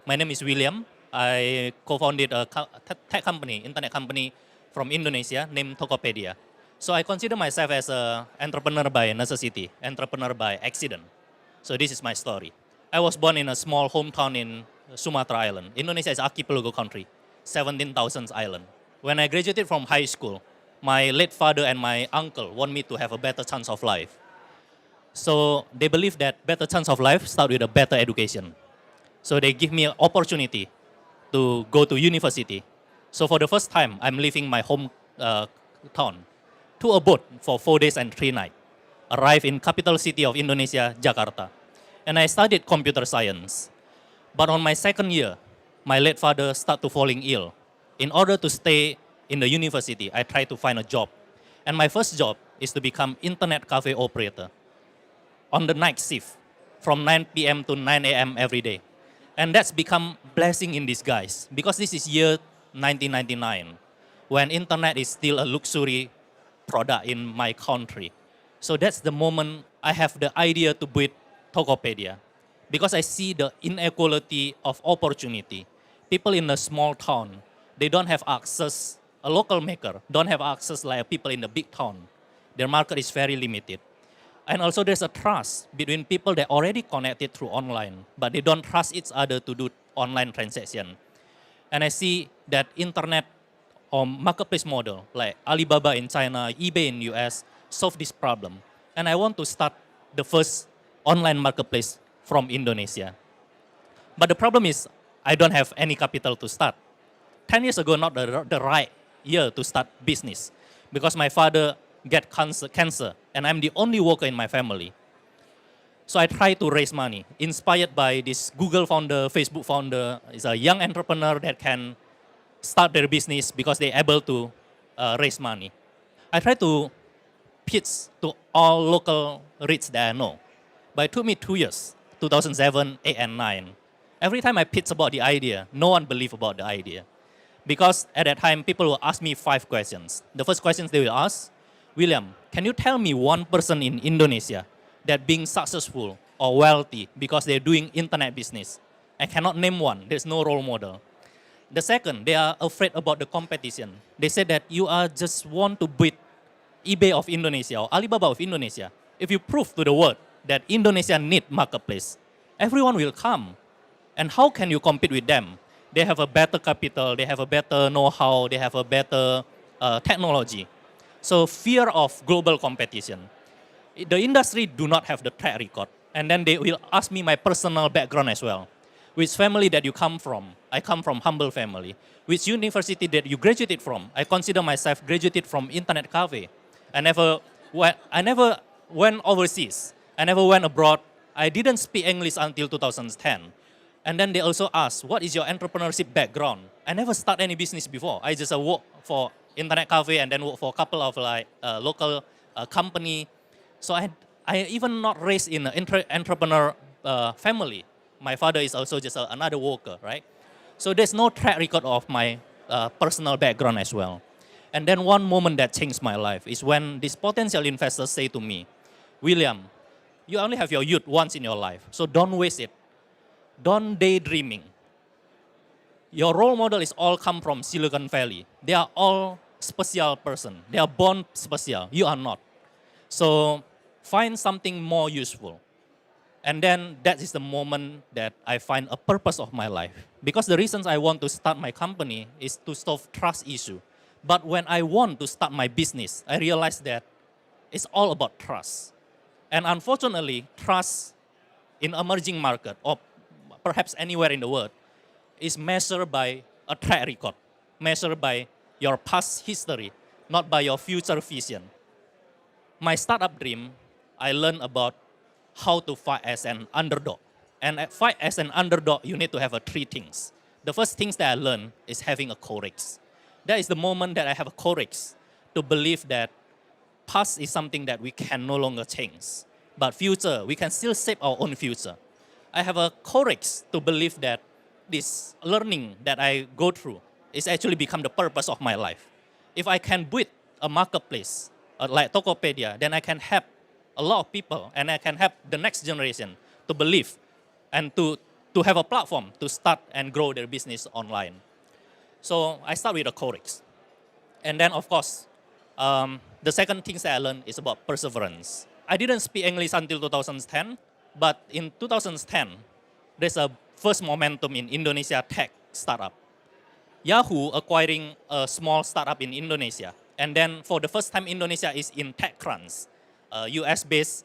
My name is William. I co-founded a tech company, internet company from Indonesia named Tokopedia. So I consider myself as an entrepreneur by necessity, entrepreneur by accident. So this is my story. I was born in a small hometown in Sumatra Island. Indonesia is archipelago country, 17,000 island. When I graduated from high school, my late father and my uncle want me to have a better chance of life. So they believe that better chance of life start with a better education. So they give me an opportunity to go to university. So for the first time, I'm leaving my home town to a boat for 4 days and 3 nights. Arrive in capital city of Indonesia, Jakarta. And I studied computer science. But on my second year, my late father started falling ill. In order to stay in the university, I tried to find a job. And my first job is to become internet cafe operator on the night shift from 9 p.m. to 9 a.m. every day. And that's become blessing in disguise because this is year 1999 when internet is still a luxury product in my country. So that's the moment I have the idea to build Tokopedia because I see the inequality of opportunity. People in a small town, they don't have access, a local maker don't have access like people in the big town. Their market is very limited. And also there's a trust between people that already connected through online, but they don't trust each other to do online transaction. And I see that internet or marketplace model like Alibaba in China, eBay in US solve this problem. And I want to start the first online marketplace from Indonesia. But the problem is I don't have any capital to start. 10 years ago, not the right year to start business because my father get cancer, and I'm the only worker in my family. So I try to raise money, inspired by this Google founder, Facebook founder. Is a young entrepreneur that can start their business because they're able to raise money. I try to pitch to all local REITs that I know. But it took me 2 years, 2007, 8, and 9. Every time I pitch about the idea, no one believed about the idea. Because at that time, people will ask me 5 questions. The first questions they will ask, William, can you tell me one person in Indonesia that being successful or wealthy because they're doing internet business? I cannot name one. There's no role model. The second, they are afraid about the competition. They said that you are just want to beat eBay of Indonesia or Alibaba of Indonesia. If you prove to the world that Indonesia need marketplace, everyone will come. And how can you compete with them? They have a better capital, they have a better know-how, they have a better technology. So fear of global competition. The industry do not have the track record. And then they will ask me my personal background as well. Which family that you come from? I come from humble family. Which university that you graduated from? I consider myself graduated from internet cafe. I never went overseas. I never went abroad. I didn't speak English until 2010. And then they also ask, what is your entrepreneurship background? I never start any business before. I just work for internet cafe and then work for a couple of local company. So I even not raised in an entrepreneur family. My father is also just another worker, right? So there's no track record of my personal background as well. And then one moment that changed my life is when these potential investors say to me, William, you only have your youth once in your life, so don't waste it. Don't daydreaming. Your role model is all come from Silicon Valley. They are all special person. They are born special. You are not. So find something more useful. And then that is the moment that I find a purpose of my life. Because the reasons I want to start my company is to solve trust issue. But when I want to start my business, I realized that it's all about trust. And unfortunately, trust in emerging market or perhaps anywhere in the world is measured by a track record, measured by your past history, not by your future vision. My startup dream, I learned about how to fight as an underdog. And at fight as an underdog, you need to have 3 things. The first things that I learned is having a courage. That is the moment that I have a courage to believe that past is something that we can no longer change. But future, we can still shape our own future. I have a courage to believe that this learning that I go through is actually become the purpose of my life. If I can build a marketplace like Tokopedia, then I can help a lot of people and I can help the next generation to believe and to to have a platform to start and grow their business online. So I start with the Corex. And then, of course, the second thing that I learned is about perseverance. I didn't speak English until 2010, but in 2010, there's a first momentum in Indonesia tech startup. Yahoo acquiring a small startup in Indonesia. And then for the first time, Indonesia is in TechCrunch, US-based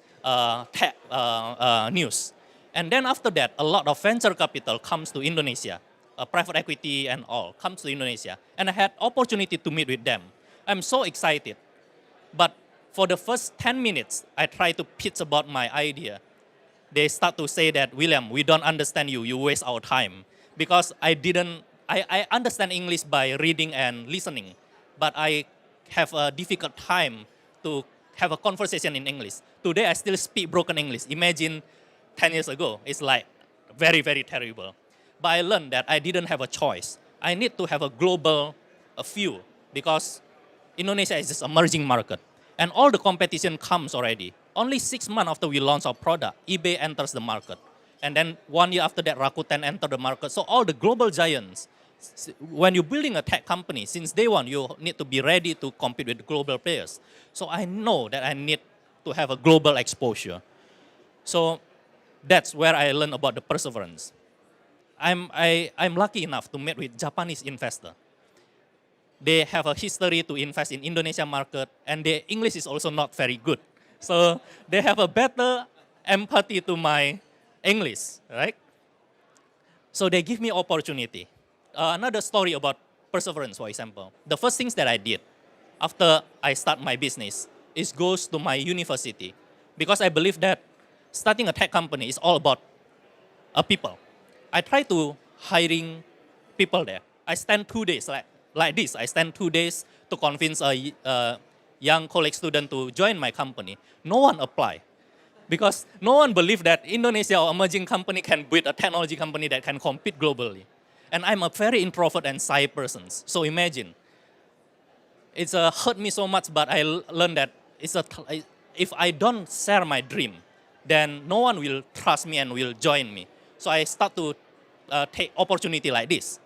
tech news. And then after that, a lot of venture capital comes to Indonesia, private equity and all comes to Indonesia. And I had opportunity to meet with them. I'm so excited. But for the first 10 minutes, I try to pitch about my idea. They start to say that, William, we don't understand you, you waste our time. Because I understand English by reading and listening, but I have a difficult time to have a conversation in English. Today, I still speak broken English. Imagine 10 years ago, it's like very, very terrible. But I learned that I didn't have a choice. I need to have a global view because Indonesia is just an emerging market. And all the competition comes already. Only 6 months after we launch our product, eBay enters the market. And then 1 year after that, Rakuten entered the market. So all the global giants, when you're building a tech company, since day one, you need to be ready to compete with global players. So I know that I need to have a global exposure. So that's where I learned about the perseverance. I'm lucky enough to meet with Japanese investor. They have a history to invest in Indonesia market, and their English is also not very good. So they have a better empathy to my English, right? So they give me opportunity. Another story about perseverance, for example. The first things that I did after I start my business is goes to my university, because I believe that starting a tech company is all about people. I try to hiring people there. I spend 2 days like this. I spend 2 days to convince a young college student to join my company. No one apply because no one believe that Indonesia or emerging company can build a technology company that can compete globally. And I'm a very introvert and shy person. So imagine, it's hurt me so much, but I learned that if I don't share my dream, then no one will trust me and will join me. So I start to take opportunity like this,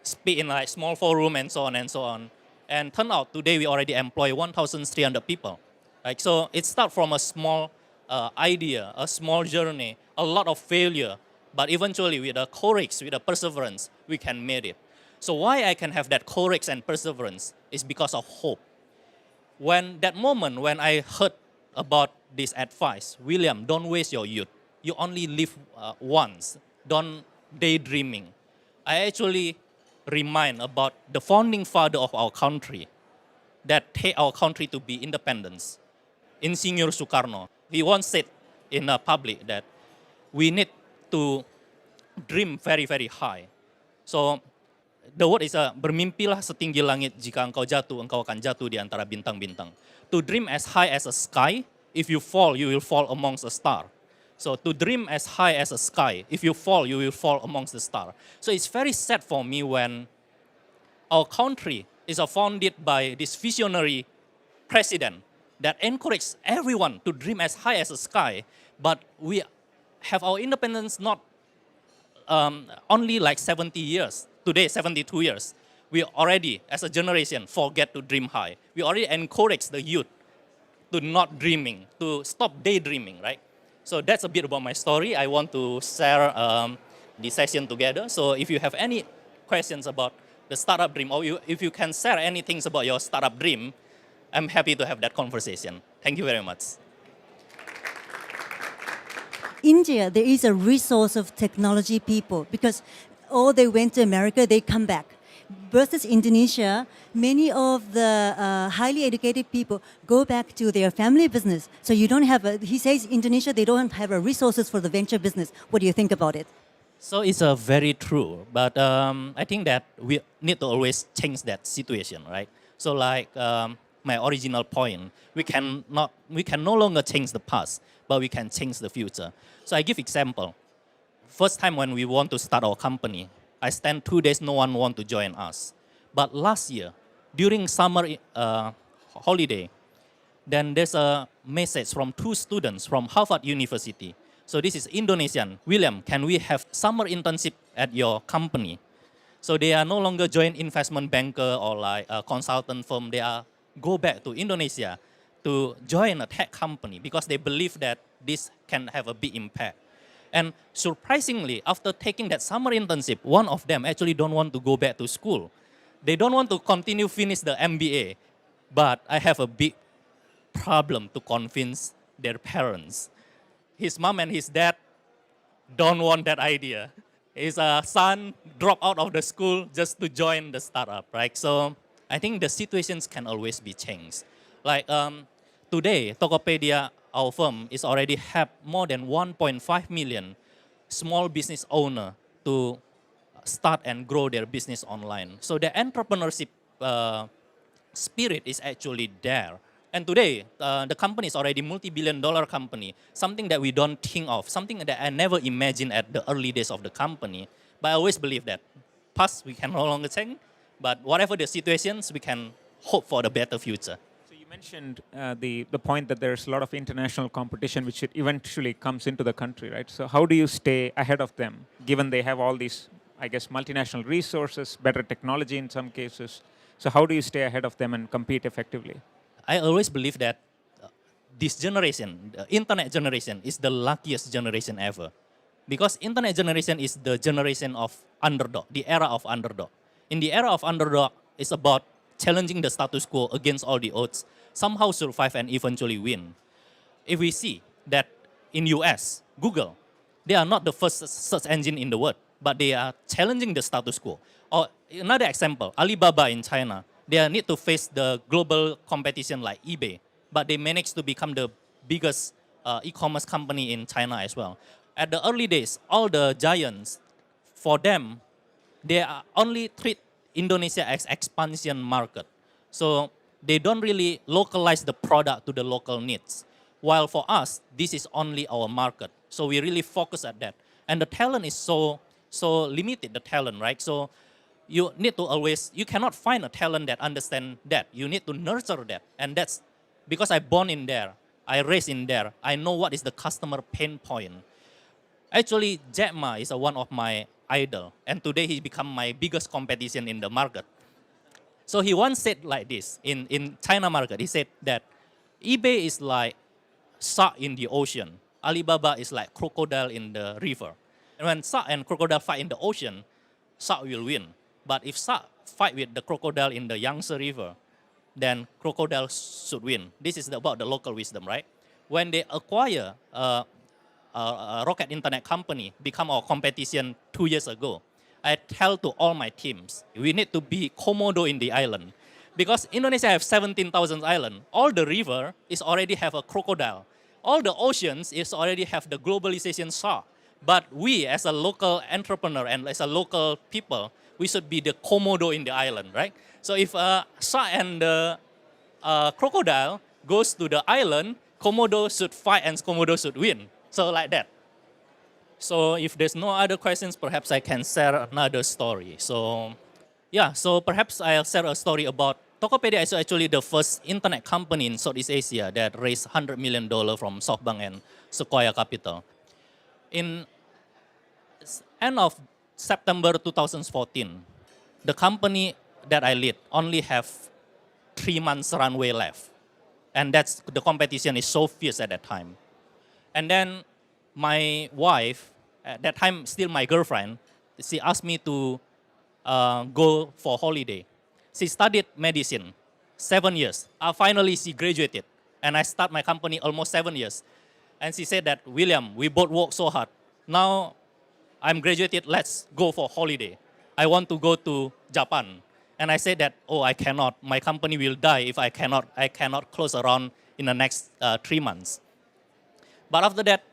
speak in like small forum and so on and so on. And turn out today we already employ 1,300 people. Like, so it starts from a small idea, a small journey, a lot of failure, but eventually with the courage, with the perseverance, we can make it. So why I can have that courage and perseverance is because of hope. When that moment when I heard about this advice, William, don't waste your youth. You only live once. Don't daydreaming. I actually remind about the founding father of our country that take our country to be independence. Insinyur Soekarno. He once said in public that we need to dream very, very high. So the word is bermimpilah setinggi langit, jika engkau jatuh akan jatuh di antara bintang-bintang. To dream as high as a sky, if you fall, you will fall amongst a star. So to dream as high as a sky, if you fall, you will fall amongst the stars. So it's very sad for me when our country is founded by this visionary president that encourages everyone to dream as high as a sky, but we have our independence not only like 70 years, today 72 years. We already, as a generation, forget to dream high. We already encourage the youth to not dreaming, to stop daydreaming, right? So that's a bit about my story. I want to share the session together. So if you have any questions about the startup dream, or if you can share anything about your startup dream, I'm happy to have that conversation. Thank you very much. India, there is a resource of technology people because all they went to America, they come back. Versus Indonesia, many of the highly educated people go back to their family business. So you don't have he says Indonesia, they don't have resources for the venture business. What do you think about it? So it's very true, but I think that we need to always change that situation, right? So like my original point, we can no longer change the past, but we can change the future. So I give example. First time when we want to start our company, I spent 2 days, no one want to join us. But last year, during summer holiday, then there's a message from 2 students from Harvard University. So this is Indonesian. William, can we have summer internship at your company? So they are no longer join investment banker or like a consultant firm. They are go back to Indonesia to join a tech company because they believe that this can have a big impact. And surprisingly, after taking that summer internship, one of them actually don't want to go back to school. They don't want to continue finish the MBA. But I have a big problem to convince their parents. His mom and his dad don't want that idea. His son dropped out of the school just to join the startup, right? So I think the situations can always be changed. Like today, Tokopedia, our firm, is already have more than 1.5 million small business owner to start and grow their business online. So the entrepreneurship spirit is actually there. And today, the company is already multi-billion-dollar company, something that we don't think of, something that I never imagined at the early days of the company. But I always believe that past we can no longer change, but whatever the situations, we can hope for the better future. So you mentioned the point that there's a lot of international competition which eventually comes into the country, right? So how do you stay ahead of them, given they have all these, I guess, multinational resources, better technology in some cases? So how do you stay ahead of them and compete effectively? I always believe that this generation, the internet generation, is the luckiest generation ever. Because internet generation is the generation of underdog, the era of underdog. In the era of underdog, it's about challenging the status quo against all the odds, somehow survive and eventually win. If we see that in US, Google, they are not the first search engine in the world, but they are challenging the status quo. Or another example, Alibaba in China, they need to face the global competition like eBay, but they managed to become the biggest e-commerce company in China as well. At the early days, all the giants, for them, they are only treat Indonesia as expansion market. So they don't really localize the product to the local needs. While for us, this is only our market. So we really focus at that. And the talent is so limited, the talent, right? So you need to always, you cannot find a talent that understand that. You need to nurture that. And that's because I born in there, I raised in there, I know what is the customer pain point. Actually, Jack Ma is one of my idol. And today he become my biggest competition in the market. So he once said like this, in China market, he said that eBay is like shark in the ocean. Alibaba is like crocodile in the river. And when shark and crocodile fight in the ocean, shark will win. But if shark fight with the crocodile in the Yangtze River, then crocodile should win. This is about the local wisdom, right? When they acquire a rocket internet company, become our competition 2 years ago, I tell to all my teams, we need to be Komodo in the island. Because Indonesia have 17,000 islands. All the river is already have a crocodile. All the oceans is already have the globalization shark. But we as a local entrepreneur and as a local people, we should be the Komodo in the island, right? So if a shark and the crocodile goes to the island, Komodo should fight and Komodo should win. So like that. So if there's no other questions, perhaps I can share another story. So yeah, so perhaps I'll share a story about Tokopedia is actually the first internet company in Southeast Asia that raised $100 million from SoftBank and Sequoia Capital. In end of September 2014, the company that I lead only have 3 months runway left. And that's the competition is so fierce at that time. And then my wife, at that time still my girlfriend, she asked me to go for holiday. She studied medicine, 7 years. Finally, she graduated. And I start my company almost 7 years. And she said that, William, we both work so hard. Now I'm graduated, let's go for holiday. I want to go to Japan. And I said that, oh, I cannot. My company will die if I cannot close around in the next 3 months. But after that,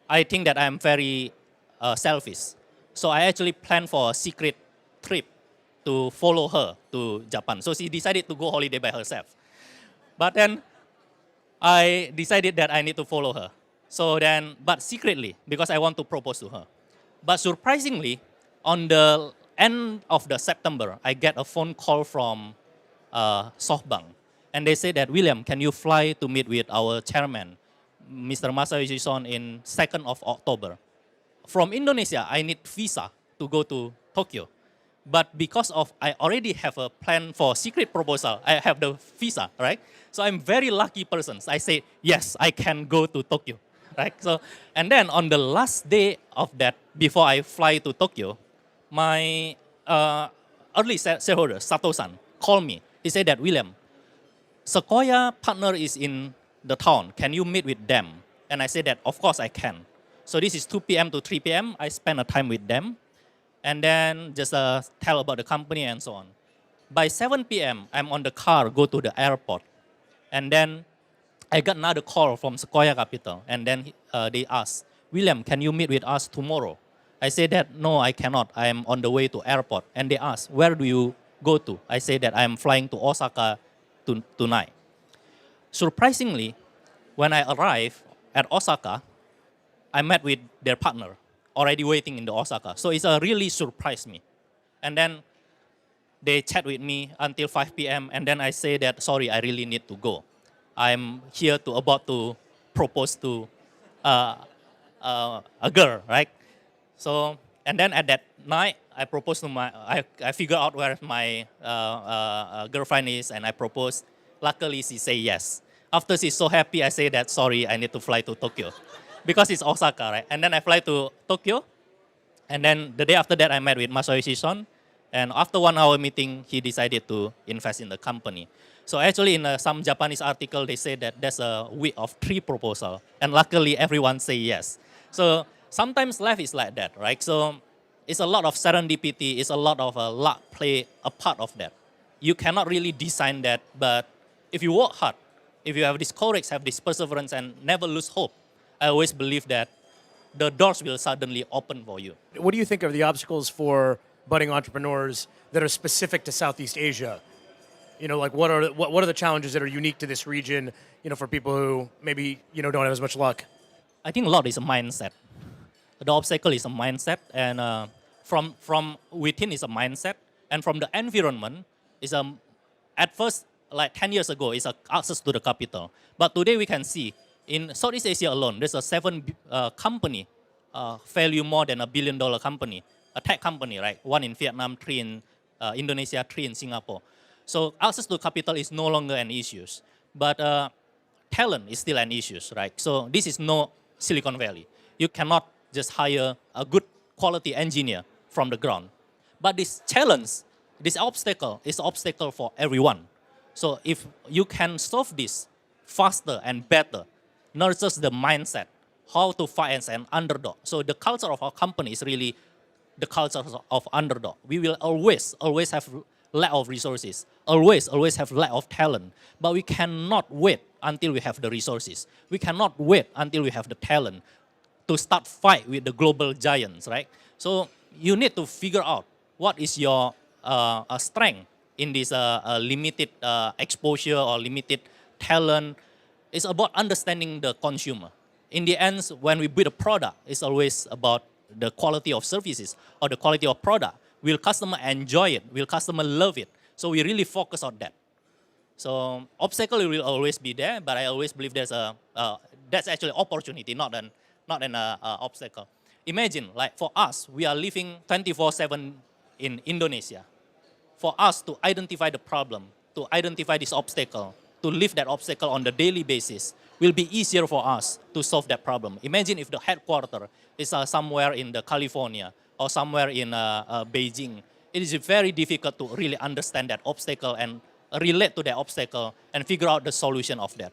I think that I'm very selfish. So I actually planned for a secret trip to follow her to Japan. So she decided to go holiday by herself. But then I decided that I need to follow her. So then, but secretly, because I want to propose to her. But surprisingly, on the end of the September, I get a phone call from SoftBank. And they say that, William, can you fly to meet with our chairman? Mr. Masayoshi Son in 2nd of October. From Indonesia, I need visa to go to Tokyo. But because of I already have a plan for secret proposal, I have the visa, right? So I'm very lucky person. I say, yes, I can go to Tokyo, right? So, and then on the last day of that, before I fly to Tokyo, my early shareholder, Sato-san, called me. He said that, William, Sequoia partner is in the town. Can you meet with them? And I said that, of course I can. So this is 2 p.m. to 3 p.m. I spend a time with them. And then just tell about the company and so on. By 7 p.m., I'm on the car, go to the airport. And then I got another call from Sequoia Capital. And then they asked, William, can you meet with us tomorrow? I said that, no, I cannot. I am on the way to airport. And they asked, where do you go to? I said that I am flying to Osaka tonight. Surprisingly, when I arrived at Osaka, I met with their partner already waiting in the Osaka. So it's really surprised me. And then they chat with me until 5 p.m. And then I say that, sorry, I really need to go. I'm here about to propose to a girl, right? So, and then at that night, I proposed to I figure out where my girlfriend is and I proposed. Luckily, she say yes. After she's so happy, I say that, sorry, I need to fly to Tokyo. Because it's Osaka, right? And then I fly to Tokyo. And then the day after that, I met with Masayoshi Son. And after 1 hour meeting, he decided to invest in the company. So actually, in some Japanese article, they say that there's a week of 3 proposals. And luckily, everyone say yes. So sometimes life is like that, right? So it's a lot of serendipity. It's a lot of luck play a part of that. You cannot really design that. But if you work hard, if you have this courage, have this perseverance, and never lose hope, I always believe that the doors will suddenly open for you. What do you think are the obstacles for budding entrepreneurs that are specific to Southeast Asia? You know, like what are the challenges that are unique to this region, you know, for people who maybe, you know, don't have as much luck? I think a lot is a mindset. The obstacle is a mindset, and from within is a mindset, and from the environment is at first, like 10 years ago, is access to the capital. But today we can see in Southeast Asia alone, there's a 7 company value more than $1 billion company, a tech company, right? 1 in Vietnam, 3 in Indonesia, 3 in Singapore. So access to capital is no longer an issue, but talent is still an issue, right? So this is no Silicon Valley. You cannot just hire a good quality engineer from the ground. But this challenge, this obstacle is an obstacle for everyone. So if you can solve this faster and better, nurtures the mindset, how to fight as an underdog. So the culture of our company is really the culture of underdog. We will always have lack of resources, always have lack of talent, but we cannot wait until we have the resources. We cannot wait until we have the talent to start fight with the global giants, right? So you need to figure out what is your strength in this limited exposure or limited talent. It's about understanding the consumer. In the end, when we build a product, it's always about the quality of services or the quality of product. Will customer enjoy it? Will customer love it? So we really focus on that. So obstacle will always be there, but I always believe that's actually opportunity, not an obstacle. Imagine, like for us, we are living 24/7 in Indonesia. For us to identify the problem, to identify this obstacle, to live that obstacle on the daily basis, will be easier for us to solve that problem. Imagine if the headquarters is somewhere in the California or somewhere in Beijing. It is very difficult to really understand that obstacle and relate to that obstacle and figure out the solution of that.